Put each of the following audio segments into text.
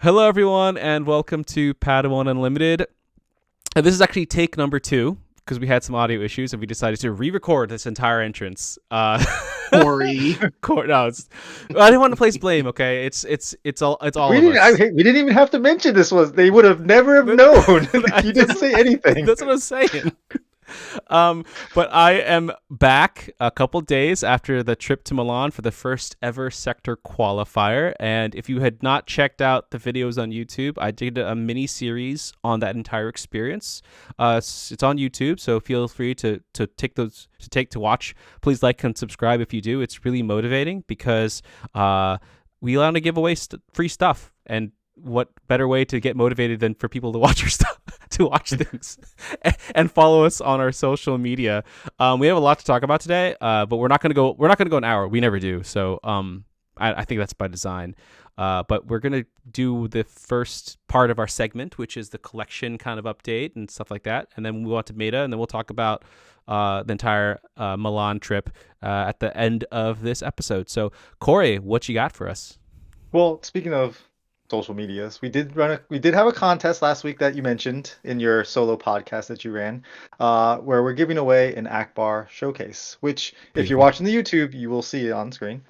Hello, everyone, and welcome to Padawan Unlimited. This is actually take number 2 because we had some audio issues and we decided to re-record this entire entrance. Corey. No, I didn't want to place blame. Okay, it's all We of us. we didn't even have to mention this was. They would have never have known. You didn't say anything. That's what I'm saying. But I am back a couple days after the trip to Milan for the first ever sector qualifier. And if you had not checked out the videos on YouTube, I did a mini series on that entire experience. It's on YouTube, so feel free to watch. Please like and subscribe if you do. It's really motivating because we want to give away free stuff, and what better way to get motivated than for people to watch our stuff, to watch things and follow us on our social media. We have a lot to talk about today, but we're not going to go an hour. We never do. So I think that's by design. But we're going to do the first part of our segment, which is the collection kind of update and stuff like that. And then we'll move on to meta, and then we'll talk about the entire Milan trip at the end of this episode. So Corey, what you got for us? Well, speaking of social medias, we did have a contest last week that you mentioned in your solo podcast that you ran, where we're giving away an Ackbar showcase, which if you're watching the YouTube, you will see it on screen.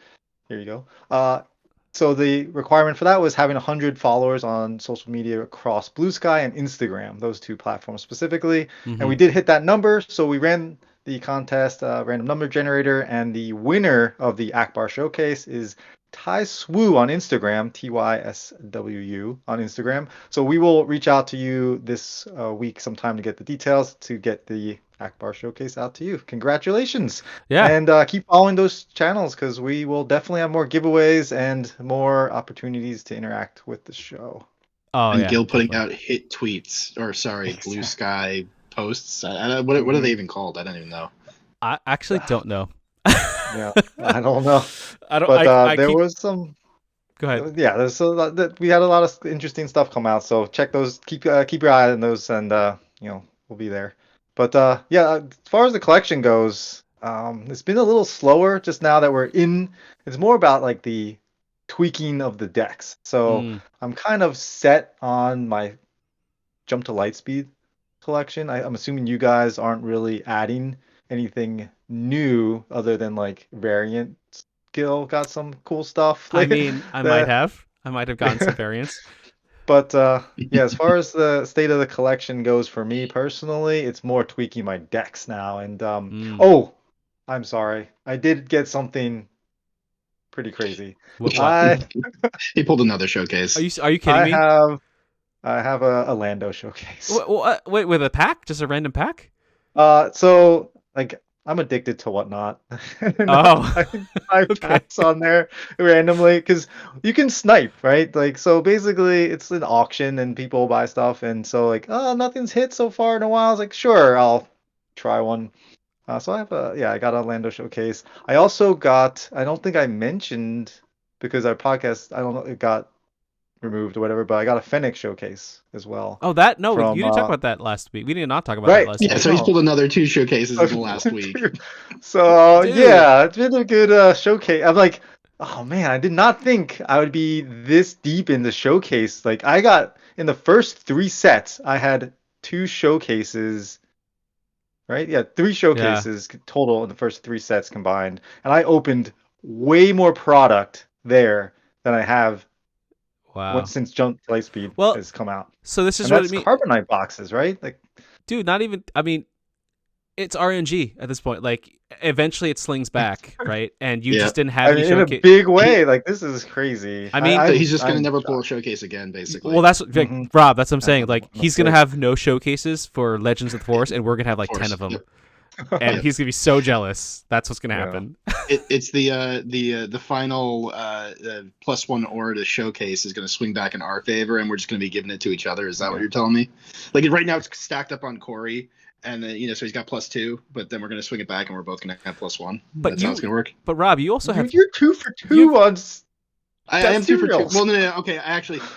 Here you go. So the requirement for that was having 100 followers on social media across Blue Sky and Instagram, those two platforms specifically. Mm-hmm. And we did hit that number, so we ran the contest, random number generator, and the winner of the Ackbar showcase is Tyswu on Instagram, TYSWU on Instagram. So we will reach out to you this week sometime to get the details to get the Ackbar showcase out to you. Congratulations. Yeah. And keep following those channels because we will definitely have more giveaways and more opportunities to interact with the show. Oh, and yeah, Gil putting out hit tweets, or sorry, Blue Sky posts. What are they even called? I don't even know. I actually don't know. Yeah, I don't know. There was some. Go ahead. Yeah, we had a lot of interesting stuff come out. So check those. Keep your eye on those, and we'll be there. But as far as the collection goes, it's been a little slower just now that we're in. It's more about like the tweaking of the decks. So I'm kind of set on my Jump to Lightspeed collection. I'm assuming you guys aren't really adding anything new other than like variant skill got some cool stuff. I mean, I might have gotten some variants. But as far as the state of the collection goes for me personally, it's more tweaking my decks now. And I'm sorry, I did get something pretty crazy. He pulled another showcase. Are you kidding me? I have a Lando showcase. Wait, with a pack? Just a random pack? So like I'm addicted to Whatnot. I packs on there randomly because you can snipe, right? Like, so basically it's an auction and people buy stuff, and so like, nothing's hit so far in a while. I was like, sure, I'll try one. So I got a Lando showcase. I also got, I don't think I mentioned because our podcast, I don't know, it got removed or whatever, but I got a Fennec showcase as well. You didn't talk about that last week. We did not talk about that last week. Yeah, so he's pulled another 2 showcases in the last week. So it's been a good showcase. I'm like, oh man, I did not think I would be this deep in the showcase. Like I got in the first 3 sets, I had 2 showcases. Right? Yeah, 3 showcases total in the first 3 sets combined, and I opened way more product there than I have. Wow. Since Jump to Lightspeed has come out. So this is what it means. Carbonite boxes, right? Like, dude, not even. I mean, it's RNG at this point. Like, eventually it slings back, right? And you just didn't have any showcase in a big way. Like, this is crazy. I mean, he's just gonna never pull a showcase again, basically. Well, that's Rob. That's what I'm saying. Like, he's gonna have no showcases for Legends of the Forest, and we're gonna have like 10 of them. Yep. And he's gonna be so jealous. That's what's gonna happen. It's the final +1 aura to showcase is gonna swing back in our favor, and we're just gonna be giving it to each other. Is that what you're telling me? Like right now, it's stacked up on Corey, and so he's got +2, but then we're gonna swing it back, and we're both gonna have +1. That's how it's gonna work. But Rob, you also have you're 2 for 2 on I am two for two. cereals. Well, no, okay.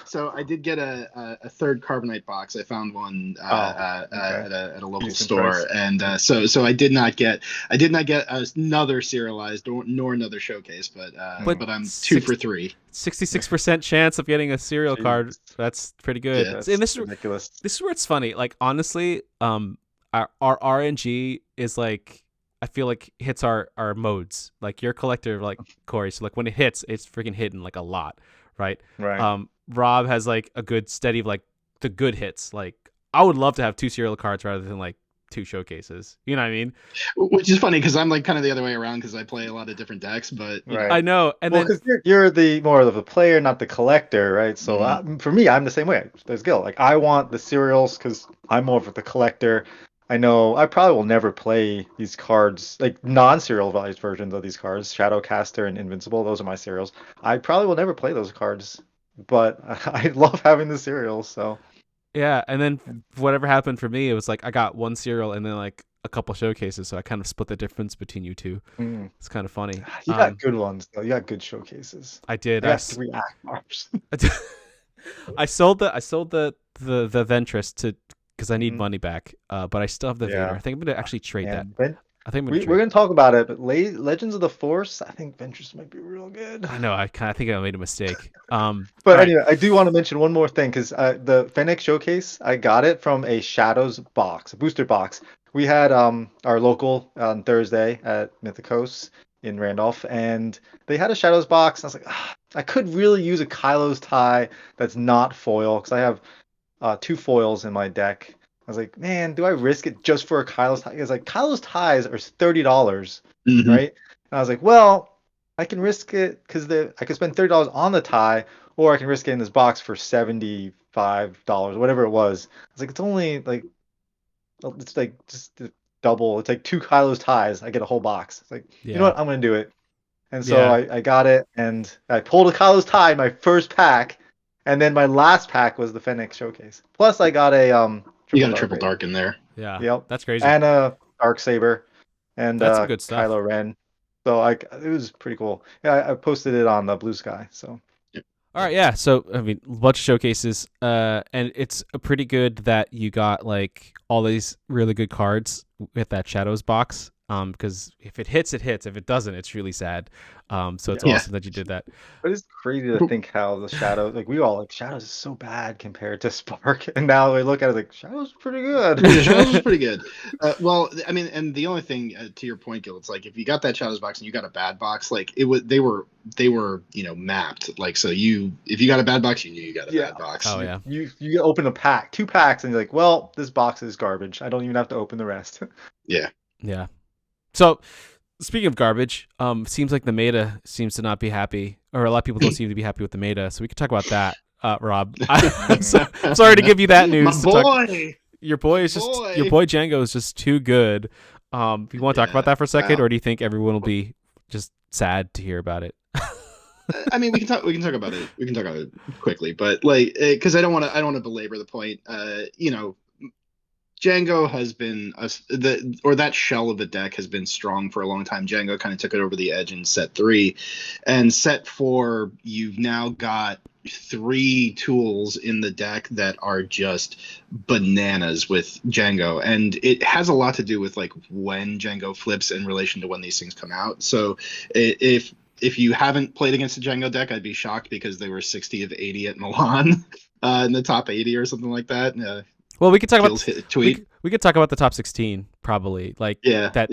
So I did get a third carbonite box. I found one Okay. at a local Decent store, price. and so I did not get another serialized nor another showcase, But but I'm two for three. 66% chance of getting a serial card. Jeez. That's pretty good. Yeah. That's And ridiculous. this is where it's funny. Like honestly, our RNG is like, I feel like hits our modes. Like you're a collector, like Corey. So like when it hits, it's freaking hitting like a lot, right? Right. Rob has like a good steady of like the good hits. Like I would love to have 2 serial cards rather than like 2 showcases. You know what I mean? Which is funny because I'm like kind of the other way around because I play a lot of different decks, but Right. I know. And Well, then because you're the more of the player, not the collector, right? So for me, I'm the same way. There's Gil. Like I want the serials because I'm more of the collector. I know I probably will never play these cards, like non-serialized versions of these cards, Shadowcaster and Invincible. Those are my serials. I probably will never play those cards, but I love having the serials. So yeah, and then whatever happened for me, it was like I got 1 serial and then like a couple showcases, so I kind of split the difference between you two. It's kind of funny. you got good ones, though. You got good showcases. I did. I got 3 Ackbars. I sold the Ventress to because I need money back. But I still have the Vader. I think I'm gonna actually trade that. I think we're gonna talk about it, but Legends of the Force, I think Ventress might be real good. I know. I think I made a mistake. But anyway, I do want to mention one more thing because the Fennec Showcase, I got it from a Shadows box, a booster box. We had our local on Thursday at Mythicos in Randolph, and they had a Shadows box. And I was like, I could really use a Kylo's tie that's not foil because I have 2 foils in my deck. I was like, man, do I risk it just for a Kylo's tie? Because like Kylo's ties are $30, right? And I was like, well, I can risk it because I could spend $30 on the tie, or I can risk it in this box for $75, whatever it was. I was like, it's like just double. It's like 2 Kylo's ties. I get a whole box. It's like, you know what? I'm gonna do it. And so I got it, and I pulled a Kylo's tie in my first pack, and then my last pack was the Fennec Showcase. Plus, I got a you got a triple dark in there. Yeah. Yep. That's crazy. And a Darksaber, and that's some good stuff. Kylo Ren. So it was pretty cool. Yeah, I posted it on the Blue Sky. So. All right, yeah. So I mean, a bunch of showcases, and it's pretty good that you got like all these really good cards with that Shadows box. Because if it hits, it hits. If it doesn't, it's really sad. So it's awesome that you did that. But it's crazy to think how the Shadows, like we all like Shadows is so bad compared to Spark, and now we look at it like Shadows is pretty good. Yeah, Shadows is pretty good. Well, I mean, and the only thing to your point, Gil, it's like if you got that Shadows box and you got a bad box, like they were mapped. Like so if you got a bad box, you knew you got a bad box. Oh yeah. You open a pack, 2 packs, and you're like, well, this box is garbage. I don't even have to open the rest. Yeah. Yeah. So, speaking of garbage, seems like the meta seems to not be happy, or a lot of people don't seem to be happy with the meta. So we could talk about that, Rob. I'm sorry to give you that news. My boy. Your boy Jango is just too good. You want to talk about that for a second, or do you think everyone will be just sad to hear about it? I mean, we can talk about it. We can talk about it quickly, but like, because I don't want to belabor the point. Jango has been that shell of the deck has been strong for a long time. Jango kind of took it over the edge in set 3, and set 4 you've now got 3 tools in the deck that are just bananas with Jango, and it has a lot to do with like when Jango flips in relation to when these things come out. So if you haven't played against a Jango deck, I'd be shocked because they were 60 of 80 at Milan in the top 80 or something like that. Well, we could talk about tweet. We could talk about the top 16 probably. Like that's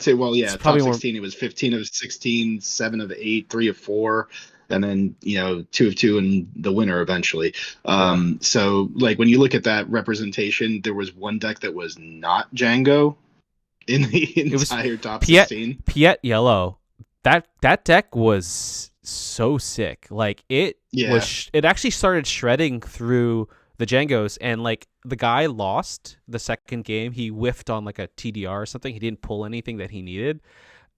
it. Well, yeah, top 16 it was 15 of 16, 7 of 8, 3 of 4, and then 2 of 2 and the winner eventually. So like when you look at that representation, there was one deck that was not Jango in the entire top 16. Piet Yellow. That deck was so sick. Like it actually started shredding through the Jangos, and like the guy lost the second game. He whiffed on like a TDR or something. He didn't pull anything that he needed.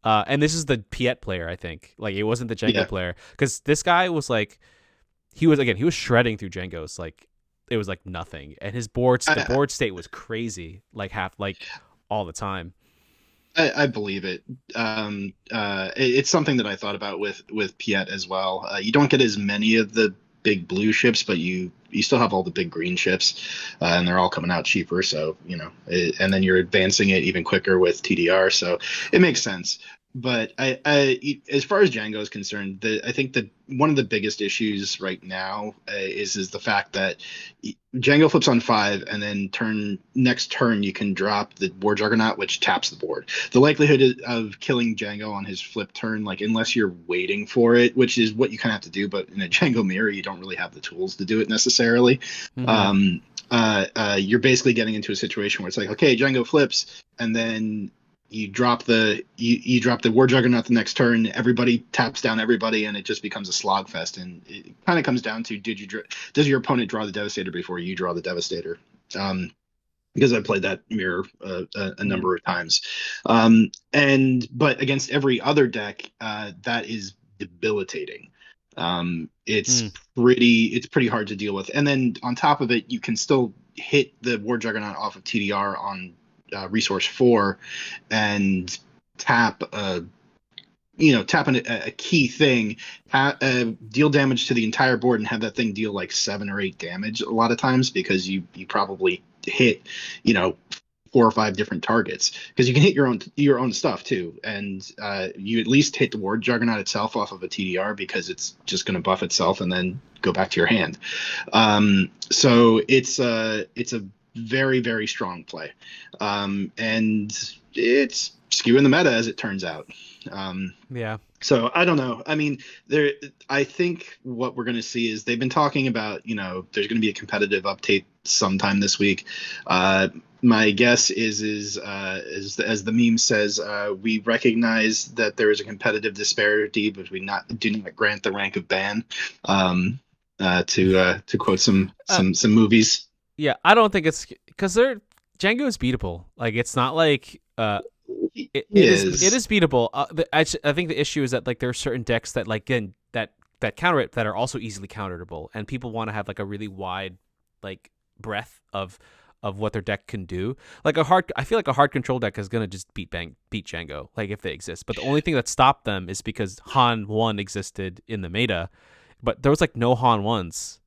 And this is the Piet player, I think. Like it wasn't the Jango player, because this guy was like, he was shredding through Jangos. Like it was like nothing, and the board state was crazy. Like all the time. I believe it. It's something that I thought about with Piet as well. You don't get as many of the big blue ships, but you still have all the big green ships, and they're all coming out cheaper. So and then you're advancing it even quicker with TDR. So it makes sense. But as far as Django is concerned, I think that one of the biggest issues right now is the fact that Django flips on 5, and then next turn you can drop the War Juggernaut, which taps the board. The likelihood of killing Django on his flip turn, like unless you're waiting for it, which is what you kind of have to do, but in a Django mirror you don't really have the tools to do it necessarily. You're basically getting into a situation where it's like, okay, Django flips, and then you drop the War Juggernaut the next turn. Everybody taps down everybody, and it just becomes a slogfest. And it kind of comes down to does your opponent draw the Devastator before you draw the Devastator? Because I played that mirror a number of times, but against every other deck, that is debilitating. It's pretty hard to deal with, and then on top of it, you can still hit the War Juggernaut off of TDR on resource 4 and tap a key thing, deal damage to the entire board, and have that thing deal like 7 or 8 damage a lot of times, because you probably hit 4 or 5 different targets, because you can hit your own stuff too, and you at least hit the War Juggernaut itself off of a TDR, because it's just going to buff itself and then go back to your hand. So it's a very, very strong play, and it's skewing the meta, as it turns out. So I don't know. I mean, I think what we're going to see is they've been talking about, there's going to be a competitive update sometime this week. My guess is as the meme says, we recognize that there is a competitive disparity, but we do not grant the rank of ban. To quote some movies. Yeah, I don't think it's because Django is beatable. Like, it's not like it is beatable. I think the issue is that like there are certain decks that like that counter it that are also easily counterable, and people want to have like a really wide like breadth of what their deck can do. Like I feel like a hard control deck is gonna just beat Django, like if they exist. But the only thing that stopped them is because Han 1 existed in the meta, but there was like no Han 1s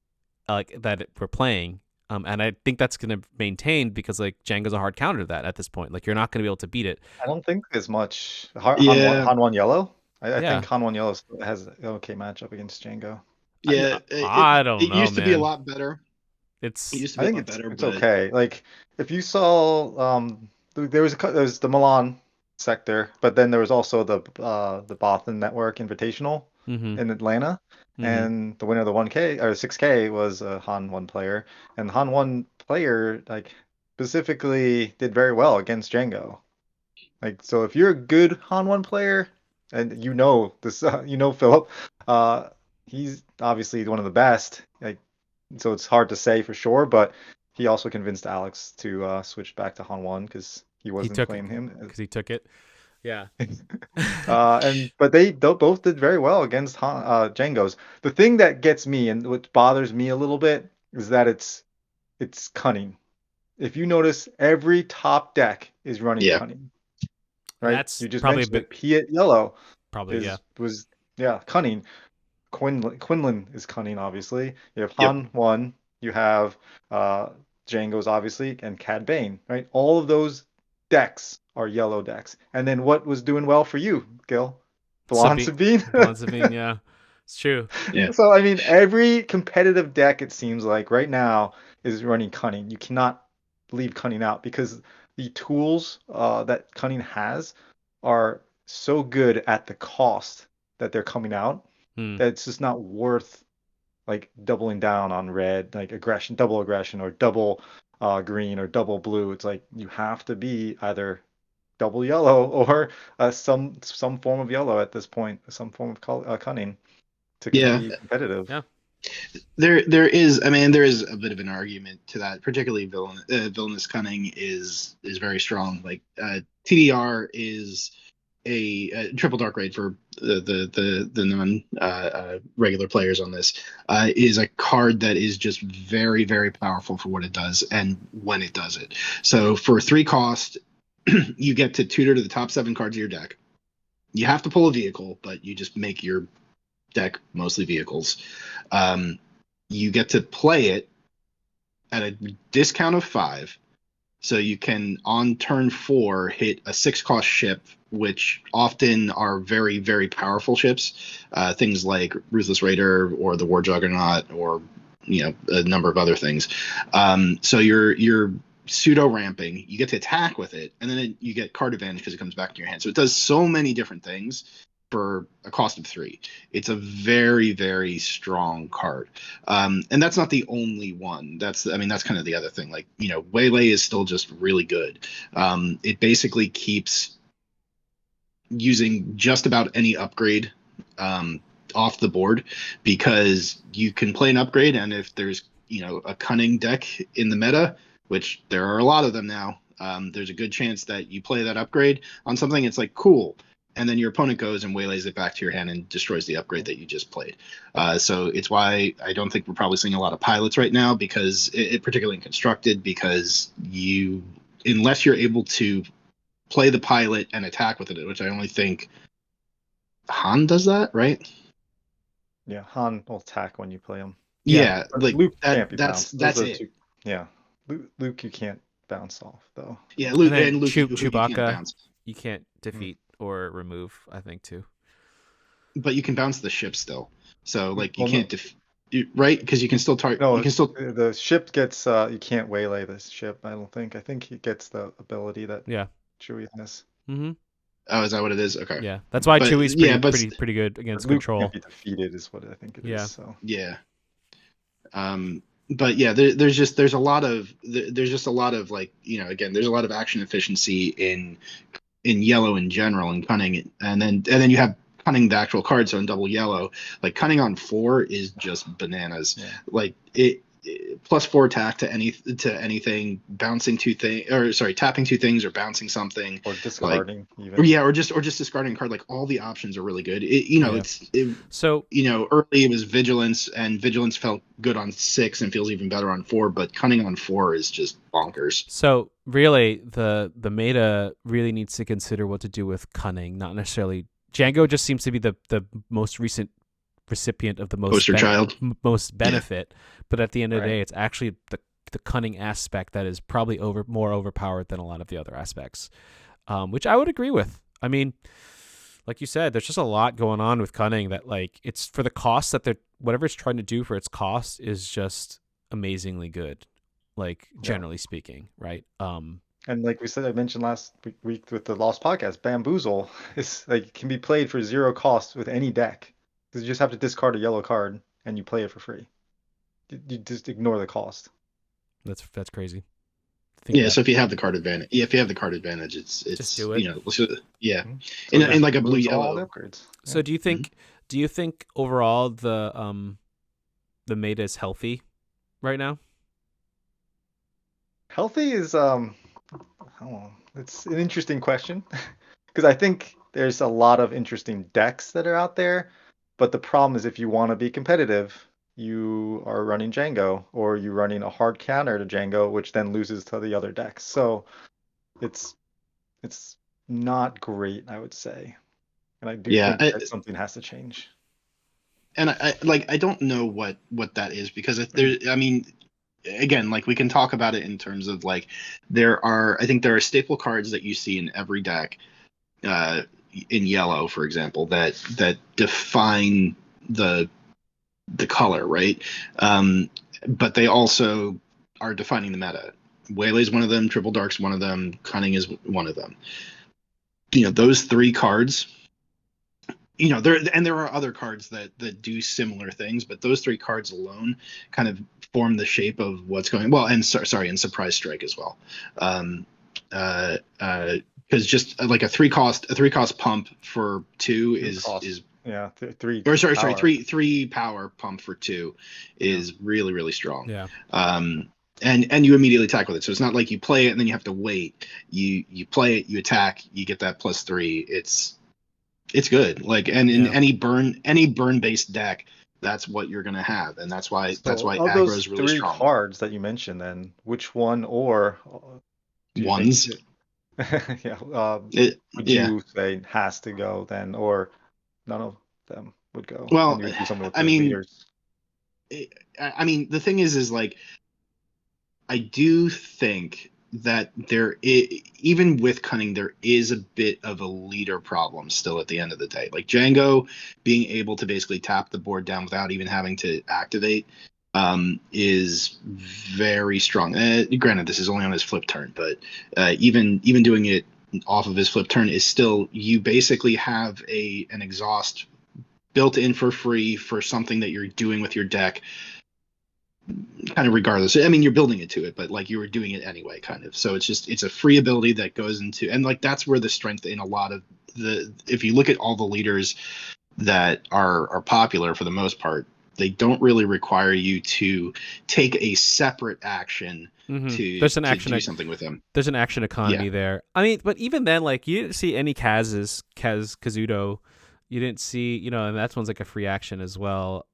like that were playing. And I think that's going to maintain, because like Django's a hard counter to that at this point. Like, you're not going to be able to beat it. I don't think there's much Han 1 yellow. I think Han 1 yellow has an okay matchup against Django. Yeah, I don't know. It used to man. be a lot better. It used to be a lot better. It's okay. Like, if you saw there was the Milan sector, but then there was also the Boston Network Invitational in Atlanta. And the winner of the 1K or 6K was a Han 1 player, and the Han 1 player like specifically did very well against Jango. Like, so if you're a good Han 1 player, and this, Philip, he's obviously one of the best. Like, so it's hard to say for sure, but he also convinced Alex to switch back to Han 1 because he wasn't playing him because he took it. Yeah. But they both did very well against Jango's. The thing that gets me and what bothers me a little bit is that it's Cunning. If you notice, every top deck is running Cunning. Right? That's you just probably mentioned it. Piet Yellow was Cunning. Quinlan is Cunning, obviously. You have Han 1, you have Jango's obviously, and Cad Bane, right? All of those decks are yellow decks. And then what was doing well for you, Gil? Sabine? Sabine, yeah. It's true. Yeah. So, I mean, every competitive deck, it seems like, right now is running Cunning. You cannot leave Cunning out, because the tools that Cunning has are so good at the cost that they're coming out that it's just not worth like doubling down on red, like double aggression, or double green, or double blue. It's like you have to be either double yellow or some form of yellow at this point, some form of Cunning to be competitive. Yeah. There is a bit of an argument to that. Particularly Villainous Cunning is very strong. Like TDR is a triple dark raid for the non regular players on this, is a card that is just very, very powerful for what it does and when it does it. So for 3 cost, you get to tutor to the top 7 cards of your deck. You have to pull a vehicle, but you just make your deck mostly vehicles. You get to play it at a discount of 5. So you can, on turn 4, hit a 6-cost ship, which often are very, very powerful ships. Things like Ruthless Raider or the War Juggernaut, or a number of other things. So you're pseudo ramping. You get to attack with it, and then you get card advantage because it comes back to your hand. So it does so many different things for a cost of 3. It's a very, very strong card. And that's not the only one. That's kind of the other thing. Like, Waylay is still just really good. It basically keeps using just about any upgrade off the board, because you can play an upgrade, and if there's a Cunning deck in the meta, which there are a lot of them now, there's a good chance that you play that upgrade on something. It's like, cool. And then your opponent goes and waylays it back to your hand and destroys the upgrade that you just played. So it's why I don't think we're probably seeing a lot of pilots right now, because it particularly in constructed, because unless you're able to play the pilot and attack with it, which I only think Han does that, right? Yeah, Han will attack when you play him. Yeah, like Luke can't be bounced. that's it. Yeah, Luke you can't bounce off though. Yeah, Luke and Luke Chewbacca, you can't bounce. You can't defeat or remove, I think, too. But you can bounce the ship still. So like you Well, can't right? Because you can still target. No, you can still. the ship gets. You can't waylay the ship. I don't think. I think he gets the ability that Chewie has. Mm-hmm. Oh, is that what it is? Okay. Yeah, that's why Chewie's pretty good against Luke control. Can't be defeated is what I think it is. So. Yeah. But yeah, there's just a lot of like, again, there's a lot of action efficiency in yellow in general, and Cunning, and then you have Cunning, the actual card, so in double yellow, like Cunning on 4 is just bananas. Yeah. Like it +4 attack to anything, bouncing 2 things, or sorry, tapping 2 things or bouncing something, or discarding, like, even. or just discarding a card. Like, all the options are really good. So early it was Vigilance, and Vigilance felt good on 6 and feels even better on 4, but Cunning on 4 is just bonkers. So really, the meta really needs to consider what to do with Cunning, not necessarily. Jango just seems to be the most recent recipient of the most benefit, but at the end of the day, it's actually the Cunning aspect that is probably more overpowered than a lot of the other aspects, which I would agree with. I mean, like you said, there's just a lot going on with Cunning that, like, it's for the cost that whatever it's trying to do for its cost is just amazingly good, like, generally speaking, right? And like we said, I mentioned last week with the Lost Podcast, Bamboozle is like can be played for 0 cost with any deck. Because you just have to discard a yellow card and you play it for free. You just ignore the cost. That's crazy. So if you have the card advantage, it's just do it. Yeah, in like a blue yellow. So do you think overall the meta is healthy right now? Healthy is it's an interesting question, because I think there's a lot of interesting decks that are out there, but the problem is if you want to be competitive, you are running Jango, or you're running a hard counter to Jango, which then loses to the other decks. So it's not great, I would say, and I do think that something has to change. And I don't know what that is, because if there, I mean, again, like, we can talk about it in terms of, like, I think there are staple cards that you see in every deck, in yellow, for example, that define the color, right? But they also are defining the meta. Waylay's one of them, Triple Dark's one of them, Cunning is one of them. Those 3 cards, there are other cards that do similar things, but those 3 cards alone kind of form the shape of what's going well. And and Surprise Strike as well. Because just like a 3 cost pump for 2 is 3 or sorry 3 power pump for 2 is really, really strong. Yeah. And you immediately attack with it, so it's not like you play it and then you have to wait. You play it, you attack, you get that +3. It's good. Like, and in any burn based deck, that's what you're gonna have, and that's why Ackbar is really strong. Of those 3 cards that you mentioned, then which one or ones? Yeah. Would Yeah. you say has to go then, or none of them would go, and Well, you would do something with I the mean, leaders? the thing is like I do think that even with Cunning, there is a bit of a leader problem still at the end of the day. Like Jango being able to basically tap the board down without even having to activate is very strong. Granted, this is only on his flip turn, but even doing it off of his flip turn is still, you basically have an exhaust built in for free for something that you're doing with your deck, kind of regardless. I mean, you're building it to it, but like you were doing it anyway, kind of. So it's a free ability that goes into, and like that's where the strength in a lot of if you look at all the leaders that are popular for the most part, they don't really require you to take a separate action There's an to action. do something with them. There's an action Yeah. economy there. I mean, but even then, like you didn't see any Kazuto. You didn't see, and that one's like a free action as well.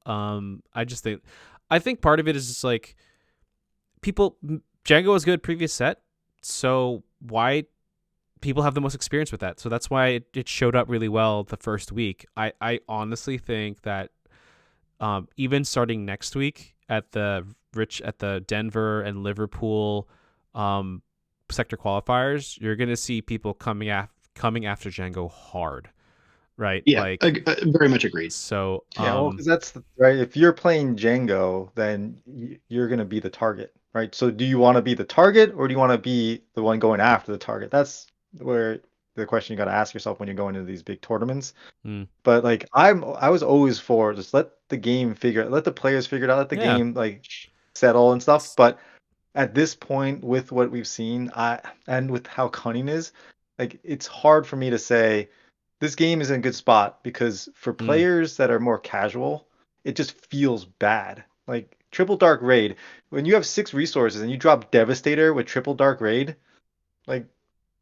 I think part of it is just like people. Django was good previous set, so why people have the most experience with that? So that's why it showed up really well the first week. I honestly think that even starting next week at the Denver and Liverpool sector qualifiers, you're gonna see people coming after Django hard, right? Yeah, Like, very much agreed. so Yeah, well, because that's right. If you're playing Django, then you're gonna be the target, right? So do you want to be the target, or do you want to be the one going after the target? That's where the question you got to ask yourself when you're going into these big tournaments. mm, But like I was always for just let the game let the players figure it out, let the yeah, game like settle and stuff. But at this point, with what we've seen, and with how Cunning is, like it's hard for me to say this game is in a good spot, because for mm, players that are more casual, it just feels bad. Like Triple Dark Raid, when you have 6 resources and you drop Devastator with Triple Dark Raid, like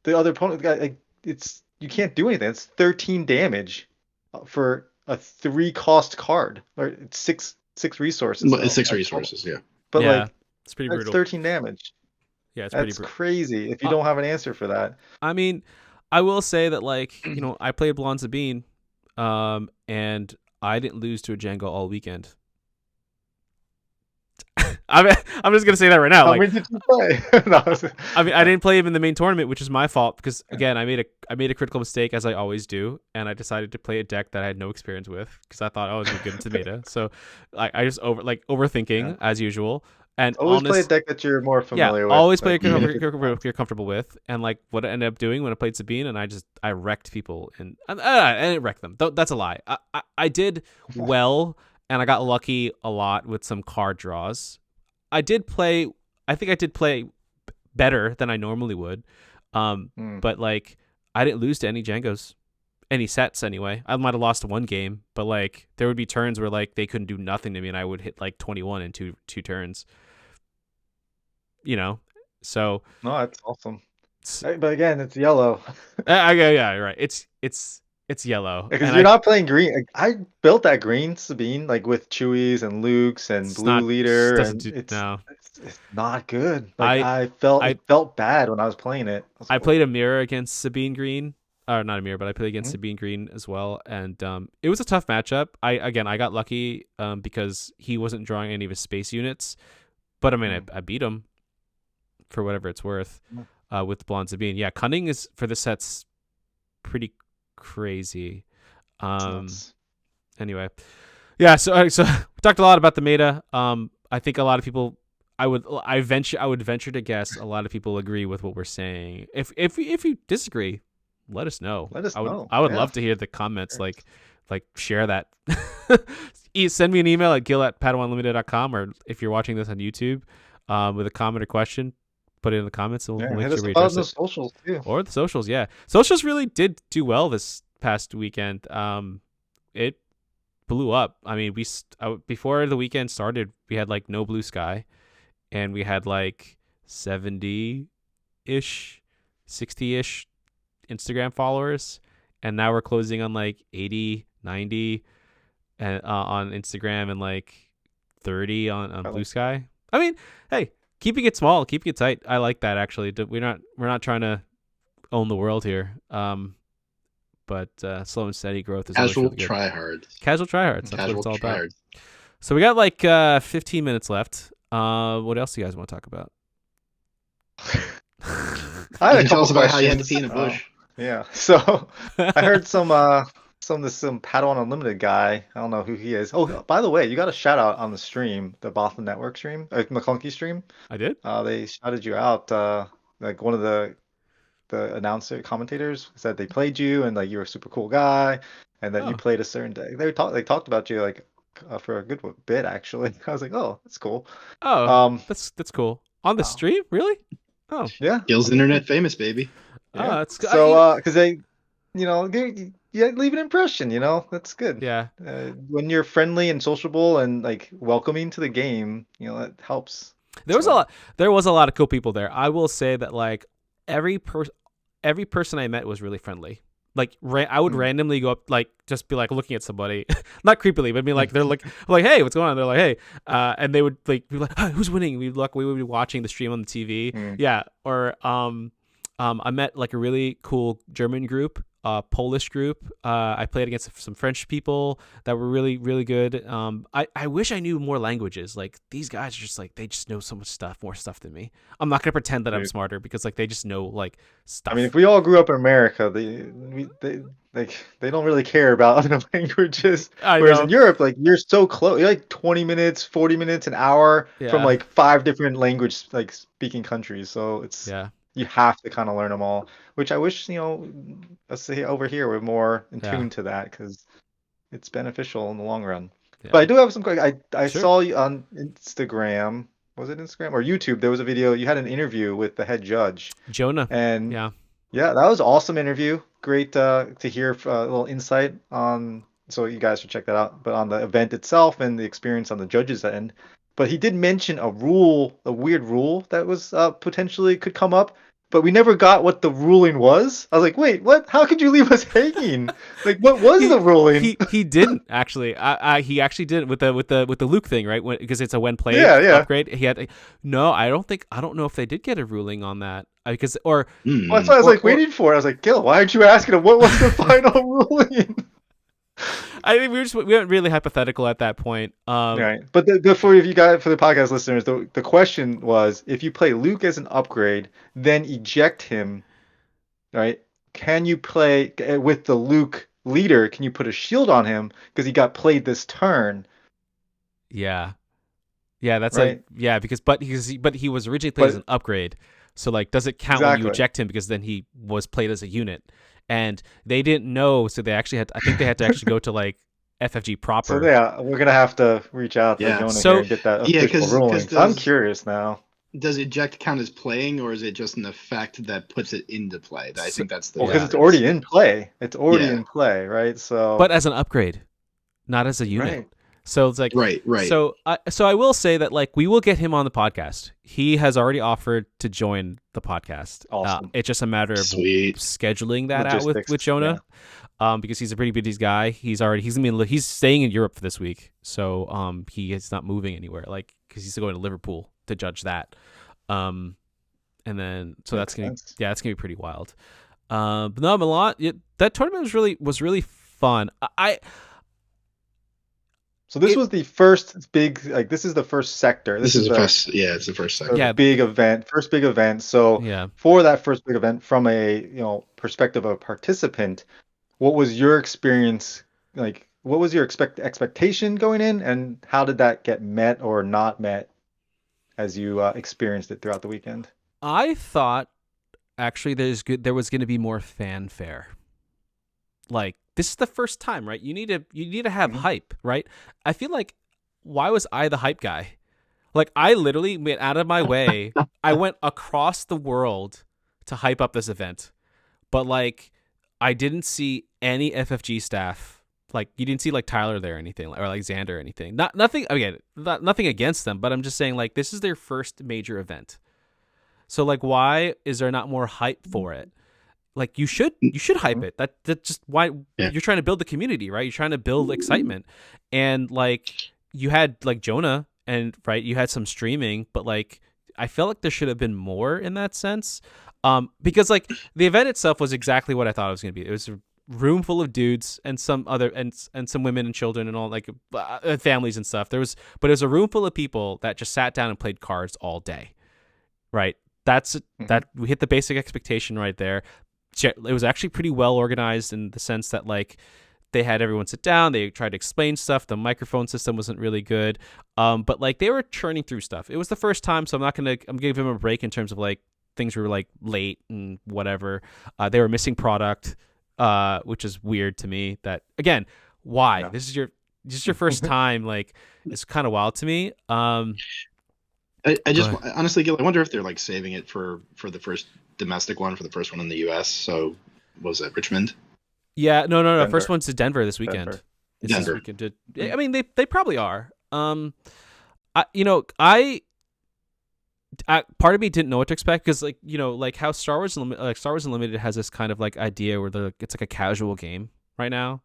the other opponent, like it's you can't do anything. It's 13 damage for a 3 cost card, or it's six resources But it's though. 6 resources. Yeah. But yeah, like it's pretty that's brutal. 13 damage. Yeah, it's pretty That's brutal. crazy if you Uh, don't have an answer for that. I mean, I will say that like I played Blonde Sabine, and I didn't lose to a Django all weekend. I'm just gonna say that right now. How Like, many did you play? No, I mean, I didn't play him in the main tournament, which is my fault because again, I made a critical mistake as I always do, and I decided to play a deck that I had no experience with because I thought I was good into meta. So, I just yeah. overthinking as usual, and Always play a honest, deck that you're more yeah, familiar with. always play a Like even if it's you're comfortable with, and like what I ended up doing when I played Sabine, and I wrecked people, and I didn't wreck them. That's a lie. I did well, and I got lucky a lot with some card draws. I did play. I think I did play better than I normally would. Hmm. But like I didn't lose to any Django's, any sets anyway. I might have lost one game, but like there would be turns where like they couldn't do nothing to me, and I would hit like 21 in two turns. You know, so No, that's awesome. But again, it's yellow. yeah, right. It's yellow, Because and you're not playing green. Like, I built that green Sabine like with Chewies and Lukes and it's Blue not Leader, doesn't and do no. it's not good. Like I it I felt bad when I was playing it. I was I like, oh, played a mirror against Sabine Green, or not a mirror, but I played against hmm, Sabine Green as well, and it was a tough matchup. I got lucky because he wasn't drawing any of his space units, but I mean hmm, I beat him for whatever it's worth hmm, with Blonde Sabine. Yeah, Cunning is for the set's pretty crazy. it's Um, nuts. anyway, yeah. So we talked a lot about the meta. I think a lot of people. I would venture to guess a lot of people agree with what we're saying. If you disagree, let us know. Let us know. I would Yeah. love to hear the comments. Like share that. Send me an email at gil@padawanunlimited.com, or if you're watching this on YouTube, with a comment or question, put it in the comments, and Yeah. we'll make Hit sure us we up on address the it. socials too. Or the socials, yeah. Socials really did do well this past weekend. It blew up. I mean, before the weekend started, we had like no blue sky, and we had like 70-ish, 60-ish Instagram followers, and now we're closing on like 80, 90 and on Instagram, and like 30 on I blue like sky. I mean, hey, keeping it small, keeping it tight. I like that actually. We're not trying to own the world here. But slow and steady growth is always Casual really good. tryhards. Casual tryhards. That's what Casual it's all about. tryhards. So we got like 15 minutes left. What else do you guys want to talk about? I had You a can tell couple us about how you had to questions. pee in a bush. Yeah. So I heard some Padawan Unlimited guy. I don't know who he is. Oh, by the way, you got a shout out on the stream, the Boston Network stream, McClunky stream. I did. They shouted you out. Like one of the announcer commentators said they played you and like you were a super cool guy, and that you Oh. played a certain day. They talked about you like for a good bit actually. I was like, oh, that's cool. Oh, that's cool. On the Wow. stream, really? Oh, Yeah. Gil's internet famous, baby. Yeah. that's good. So, because they, leave an impression, that's good. yeah. When you're friendly and sociable and like welcoming to the game, that helps. There was So- a lot. There was a lot of cool people there. I will say that like every person I met was really friendly. Like I would randomly go up, like just be like looking at somebody, not creepily, but be like they're like hey, what's going on? They're like hey, and they would like be like hey, who's winning? We would be watching the stream on the TV, yeah. Or I met like a really cool German group, Polish group. I played against some French people that were really, really good. I wish I knew more languages. Like these guys are just like they just know so much more stuff than me. I'm not gonna pretend that I'm Dude. smarter because like they just know like stuff. I mean, if we all grew up in America, they don't really care about other languages. I Whereas know. in Europe, like you're so close, you're like 20 minutes, 40 minutes, an hour Yeah. from like 5 different language like speaking countries. So it's Yeah. you have to kind of learn them all, which I wish, let's say over here we're more in Yeah. tune to that because it's beneficial in the long run. Yeah. But I do have some I Sure. saw you on Instagram. Was it Instagram or YouTube? There was a video. You had an interview with the head judge, Jonah. and Yeah. yeah, that was an awesome interview. Great to hear a little insight on. So you guys should check that out. But on the event itself and the experience on the judges' end. But he did mention a weird rule that was potentially could come up. But we never got what the ruling was. I was like, wait, what? How could you leave us hanging? Like, what was the ruling? He didn't actually. He actually did with the Luke thing, right? Because it's a when played Yeah. upgrade. He had no. I don't know if they did get a ruling on that because Well, that's what I was like waiting for. I was like, Gil, why aren't you asking him what was the final ruling? I think we weren't really hypothetical at that point. Right. But for you guys, for the podcast listeners, the question was, if you play Luke as an upgrade, then eject him, right? Can you play with the Luke leader? Can you put a shield on him because he got played this turn? Yeah, that's Right. like because he was originally played as an upgrade. So like, does it count when you Exactly. eject him because then he was played as a unit? And they didn't know, so they actually had. I think they had to actually go to like FFG proper. So yeah, we're gonna have to reach out to Yeah. Jonah So- here and get that Yeah, official 'cause ruling. does- I'm curious now. Does eject count as playing, or is it just an effect that puts it into play? I think that's the. Well, because it's already in play. It's already Yeah. in play, right? So. but as an upgrade, not as a unit. Right. So it's like Right. So I will say that like we will get him on the podcast. He has already offered to join the podcast. Awesome. It's just a matter of Sweet. scheduling that out with Logistics, Jonah. Because he's a pretty busy guy. He's staying in Europe for this week, so he is not moving anywhere. Like because he's going to Liverpool to judge that. And then so Makes that's sense. gonna be pretty wild. But no, Milan, that tournament was really fun. So this was the first big, like this is the first sector. This is the first. Yeah, it's the first second. Yeah. big event, first big event. So Yeah. for that first big event, from a perspective of a participant, what was your experience like? What was your expectation going in, and how did that get met or not met as you experienced it throughout the weekend? I thought actually there was going to be more fanfare. Like this is the first time, right? You need to have hype, right? I feel like why was I the hype guy? Like I literally went out of my way. I went across the world to hype up this event. But like I didn't see any FFG staff. Like you didn't see like Tyler there or anything, or like Xander or anything. Nothing against them, but I'm just saying like this is their first major event. So like why is there not more hype for it? Like you should hype it. That just why you're trying to build the community, right? You're trying to build excitement. And like you had like Jonah and right, you had some streaming, but like I felt like there should have been more in that sense. Because like the event itself was exactly what I thought it was going to be. It was a room full of dudes and some other and some women and children and all like families and stuff. But it was a room full of people that just sat down and played cards all day. Right. That we hit the basic expectation right there. It was actually pretty well organized in the sense that like they had everyone sit down. They tried to explain stuff. The microphone system wasn't really good. But like they were churning through stuff. It was the first time, so I'm gonna give them a break in terms of like things were like late and whatever. They were missing product, which is weird to me. That again, why? Yeah. This is your first time. Like it's kind of wild to me. I just honestly, Gil, I wonder if they're like saving it for the first domestic one, for the first one in the U.S. So was it Richmond? Yeah, no. Denver. First one's to Denver this weekend. Denver. This weekend. I mean, they probably are. I part of me didn't know what to expect because like like how Star Wars Unlimited has this kind of like idea where it's like a casual game right now.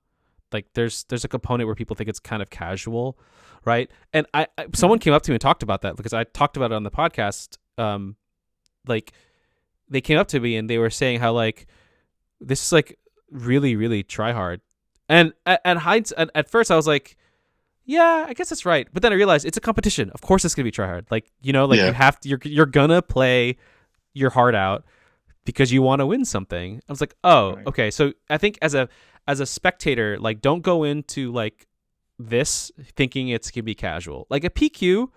Like there's a component where people think it's kind of casual, right? And someone came up to me and talked about that because I talked about it on the podcast. Like they came up to me and they were saying how like this is like really really try hard, and at first I was like, yeah, I guess that's right. But then I realized it's a competition. Of course it's gonna be try hard. Like like you have to. You're gonna play your heart out because you want to win something. I was like, oh, Right. okay. So I think as a spectator, like don't go into like this thinking it's gonna be casual. Like a PQ,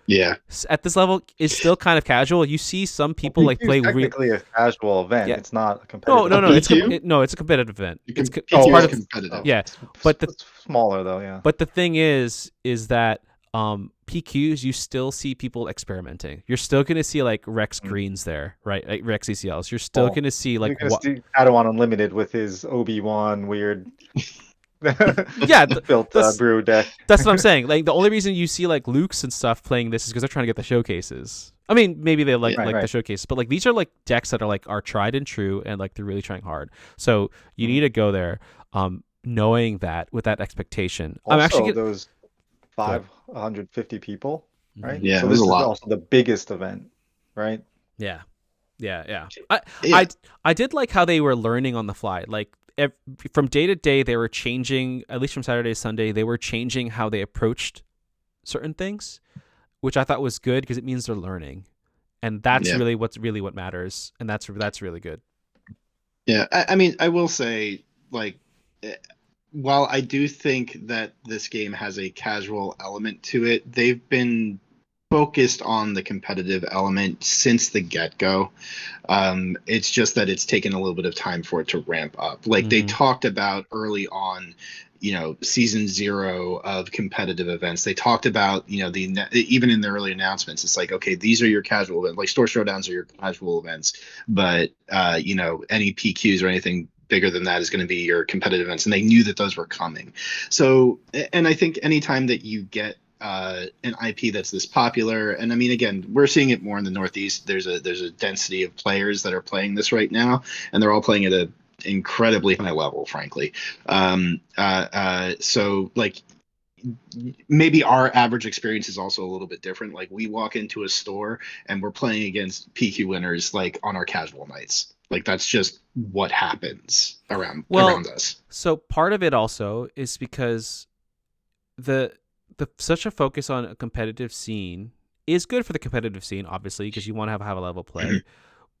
at this level is still kind of casual. You see some people like play technically a casual event. Yeah. It's not a competitive. No. PQ? It's a competitive event. It's PQ part is of competitive. yeah. But it's smaller though. Yeah. But the thing is that PQs, you still see people experimenting. You're still going to see like Rex Greens there, right? Like Rex ECLs. You're still going to see like you're gonna see Padawan Unlimited with his Obi-Wan weird built brew deck. That's what I'm saying. Like the only reason you see like Luke's and stuff playing this is because they're trying to get the showcases. I mean, maybe they like the showcases, but like these are like decks that are tried and true, and like they're really trying hard. So you need to go there, knowing that with that expectation. Also, I'm actually those 550 people, right? Yeah, so it this was a is lot. also the biggest event, right? Yeah. Yeah. I did like how they were learning on the fly. Like from day to day, they were changing. At least from Saturday to Sunday, they were changing how they approached certain things, which I thought was good because it means they're learning, and that's really what matters, and that's really good. Yeah, I mean, I will say, like, while I do think that this game has a casual element to it, they've been focused on the competitive element since the get-go. It's just that it's taken a little bit of time for it to ramp up. Like they talked about early on, season 0 of competitive events. They talked about, even in the early announcements, it's like, okay, these are your casual events. Like store showdowns are your casual events, but any PQs or anything bigger than that is going to be your competitive events, and they knew that those were coming. So, and I think anytime that you get an IP that's this popular, and I mean, again, we're seeing it more in the Northeast. There's a density of players that are playing this right now, and they're all playing at a incredibly high level, frankly. So like maybe our average experience is also a little bit different. Like we walk into a store and we're playing against PQ winners like on our casual nights. Like that's just what happens around us. So part of it also is because the such a focus on a competitive scene is good for the competitive scene, obviously, because you want to have a high level play,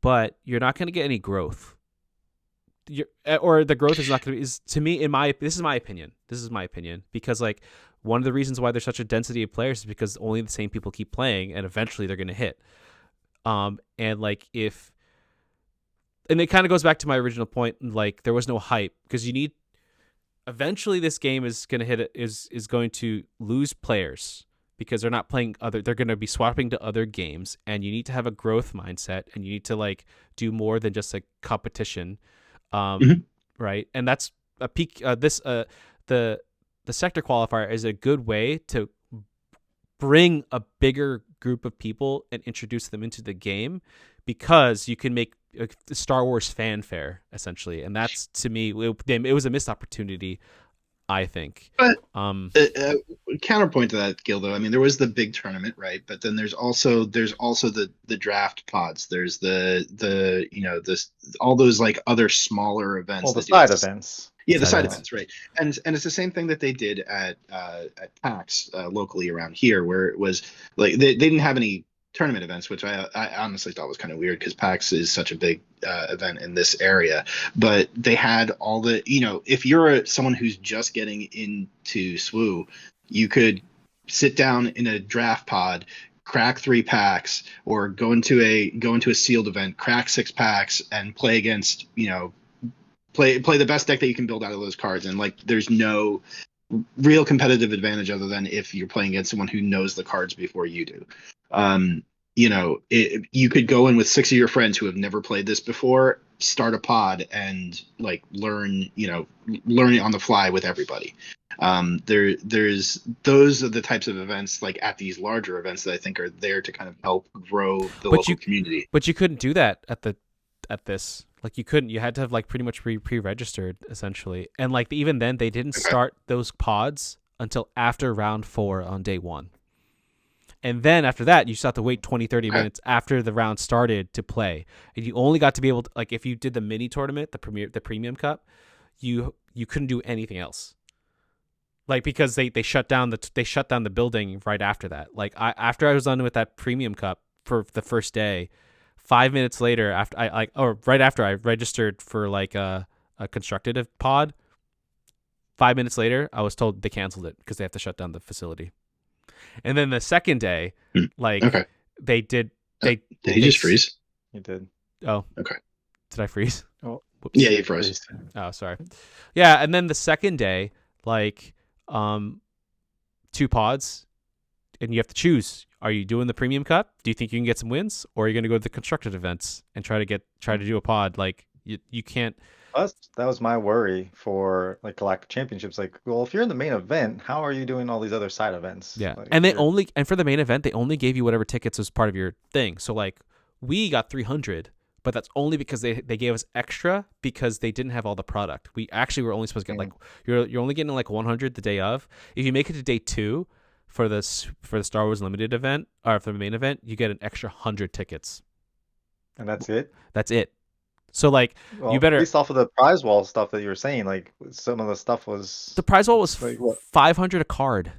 but you're not going to get any growth. Or the growth is not going to be, is to me, this is my opinion, because like one of the reasons why there's such a density of players is because only the same people keep playing, and eventually they're going to hit. And like and it kind of goes back to my original point, like there was no hype because eventually this game is going to is going to lose players because they're not playing they're going to be swapping to other games, and you need to have a growth mindset, and you need to like do more than just like competition. Right. And that's a peak. The sector qualifier is a good way to bring a bigger group of people and introduce them into the game, because you can make Star Wars fanfare essentially. And that's, to me, it was a missed opportunity I think. But Um, counterpoint to that, Gildo. I mean, there was the big tournament, right? But then there's also the draft pods. There's the this all those like other smaller events Well, the that do side this. events. Yeah, the Side side events. events, right? And it's the same thing that they did at PAX locally around here, where it was like they didn't have any tournament events, which I honestly thought was kind of weird because PAX is such a big event in this area. But they had all the, if you're someone who's just getting into SWU, you could sit down in a draft pod, crack 3 packs, or go into a sealed event, crack 6 packs, and play against play the best deck that you can build out of those cards. And like there's no real competitive advantage other than if you're playing against someone who knows the cards before you do. You could go in with 6 of your friends who have never played this before, start a pod, and like learn it on the fly with everybody. There's those are the types of events like at these larger events that I think are there to kind of help grow the But local community. but you couldn't do that at this. Like you couldn't. You had to have like pretty much pre-registered essentially. And like even then, they didn't Okay. start those pods until after round 4 on day 1. And then after that, you just have to wait 20, 30 Okay. minutes after the round started to play. And you only got to be able to, like, if you did the mini tournament, the premium cup, you couldn't do anything else. Like, because they shut down the building right after that. Like, after I was done with that premium cup for the first day, 5 minutes later, right after I registered for like a constructed pod, 5 minutes later, I was told they canceled it because they have to shut down the facility. And then the second day, like Okay. they did, Did he just freeze? You did. Oh, Okay. did I freeze? Oh, Whoops. Yeah, he froze. Oh, sorry. Yeah, and then the second day, like, 2 pods, and you have to choose: are you doing the premium cup? Do you think you can get some wins, or are you going to go to the constructed events and try to do a pod? Like, you can't. That was my worry for like Galactic Championships. Like, well, if you're in the main event, how are you doing all these other side events? Yeah, Like, and and for the main event, they only gave you whatever tickets was part of your thing. So like, we got 300, but that's only because they gave us extra because they didn't have all the product. We actually were only supposed to get like you're only getting like 100 the day of. If you make it to day 2 for the Star Wars Limited event or for the main event, you get an extra 100 tickets. and that's it. That's it. So like, Well, you better. based off of the prize wall stuff that you were saying, like some of the stuff was The prize wall was like what? 500 a card.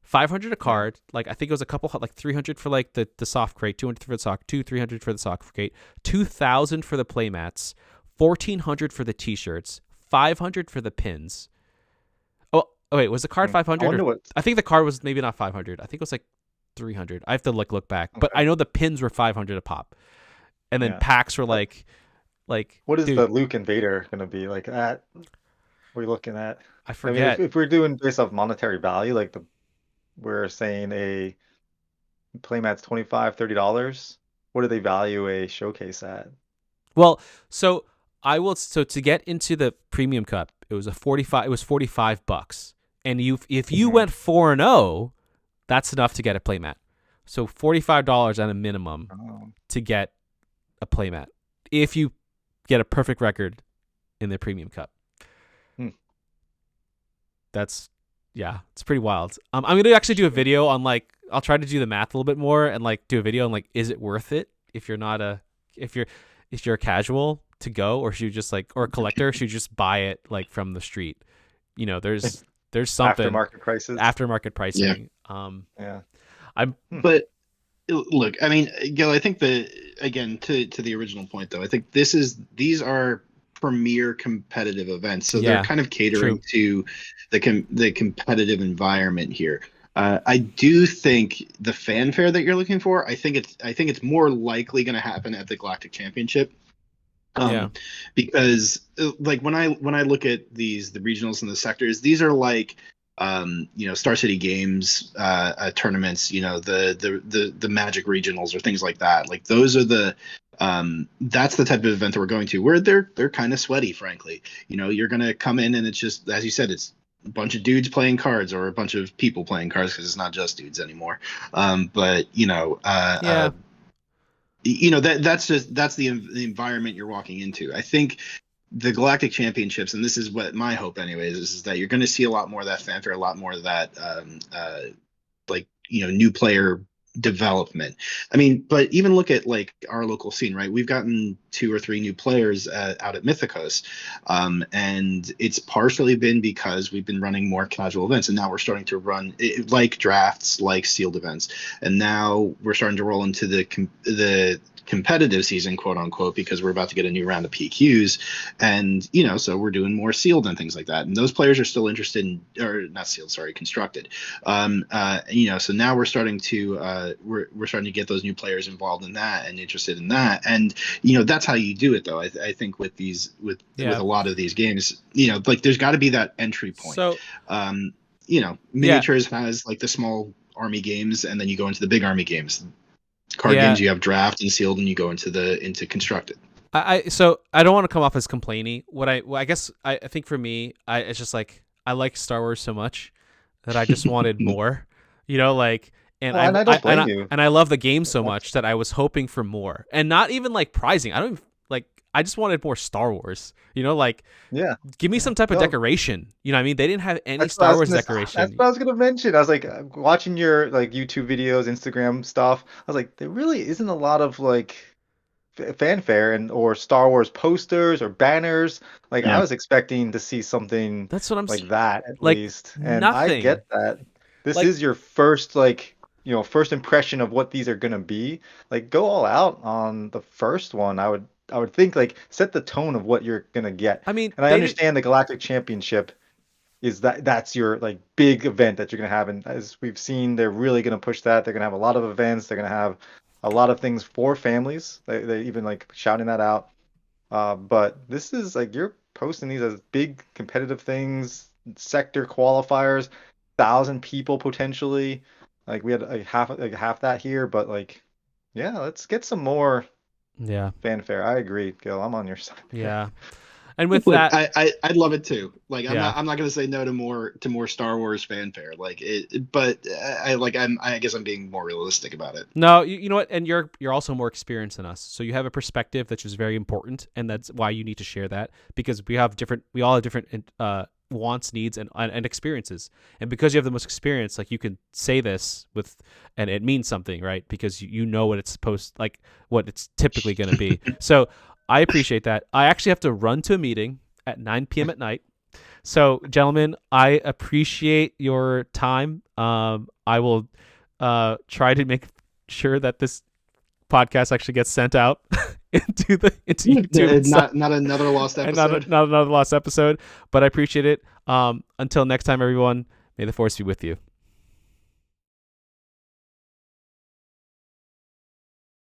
500 a card. Like, I think it was a couple, like 300 for like the soft crate, 200 for the sock, 300 for the sock crate, 2,000 for the playmats, 1,400 for the t-shirts, 500 for the pins. Oh wait, was the card 500? I wonder what. I think the card was maybe not 500. I think it was like 300. I have to look back, but Okay. I know the pins were 500 a pop, and then Yeah. packs were like What is dude, the Luke and Vader gonna be like? What are you looking at? I I mean, forget. if we're doing based off monetary value, like we're saying a playmat's $25-$30. What do they value a showcase at? Well, so to get into the premium cup, it was $45, and if you went 4-0, that's enough to get a playmat. So $45 at a minimum Oh. to get a playmat if you get a perfect record in the premium cup. That's it's pretty wild. I'm gonna actually do a video on like, I'll try to do the math a little bit more and like do a video on like, is it worth it if you're a casual to go, or should you just like, or a collector, should you just buy it like from the street? There's something aftermarket pricing. Yeah. But look, I mean, Gil, I think again, to the original point though, I think these are premier competitive events, so they're kind of catering to the competitive environment here. I do think the fanfare that you're looking for, I think it's more likely going to happen at the Galactic Championship. Because like when I look at the regionals and the sectors, these are like Star City Games tournaments, the Magic regionals or things like that. Like those are that's the type of event that we're going to, where they're kind of sweaty, frankly. You're going to come in and it's just, as you said, it's a bunch of dudes playing cards or a bunch of people playing cards, because it's not just dudes anymore. But that's the environment you're walking into. I think the Galactic Championships, and this is what my hope, anyways, is that you're going to see a lot more of that fanfare, a lot more of that, like, new player development. I mean, but even look at like our local scene, right? We've gotten 2 or 3 new players out at Mythicos, and it's partially been because we've been running more casual events, and now we're starting to run like drafts, like sealed events, and now we're starting to roll into the competitive season, quote unquote, because we're about to get a new round of PQs, and so we're doing more sealed and things like that, and those players are still interested in, or not sealed, sorry, constructed. So now we're starting to we're starting to get those new players involved in that and interested in that, and that's how you do it, though. I think with a lot of these games, like there's got to be that entry point. So miniatures has like the small army games, and then you go into the big army games. Card games, you have draft and sealed, and you go into constructed. So I don't want to come off as complainy. I guess I think for me, it's just like I like Star Wars so much that I just wanted more, like, and I don't blame you. And I love the game so much that I was hoping for more, and not even like prizing. I don't even, like, I just wanted more Star Wars, like, give me some type of decoration. You know what I mean? They didn't have any Star Wars decoration. That's what I was going to mention. I was like watching your like YouTube videos, Instagram stuff. I was like, there really isn't a lot of like fanfare or Star Wars posters or banners. Like I was expecting to see something that's what I'm like that at like, least. And nothing. I get that. This is your first first impression of what these are going to be. Like go all out on the first one. I would think like set the tone of what you're gonna get. I mean, and I understand the Galactic Championship is that's your like big event that you're gonna have, and as we've seen, they're really gonna push that. They're gonna have a lot of events. They're gonna have a lot of things for families. They even like shouting that out. But this is like you're posting these as big competitive things, sector qualifiers, 1,000 people potentially. Like we had half that here, but like let's get some more. Yeah. Fanfare. I agree, Gil. I'm on your side. Yeah. And with that, I'd love it too. Like I'm not going to say no to more Star Wars fanfare. Like it, but I guess I'm being more realistic about it. No, you know what? And you're also more experienced than us, so you have a perspective that is very important, and that's why you need to share that, because we all have different wants, needs, and experiences, and because you have the most experience, like you can say this and it means something, right? Because you know what it's what it's typically going to be. So I appreciate that. I actually have to run to a meeting at 9 p.m. at night. So gentlemen, I appreciate your time. I will try to make sure that this podcast actually gets sent out into YouTube. Not another lost episode. Not another lost episode, but I appreciate it. Until next time, everyone, may the force be with you.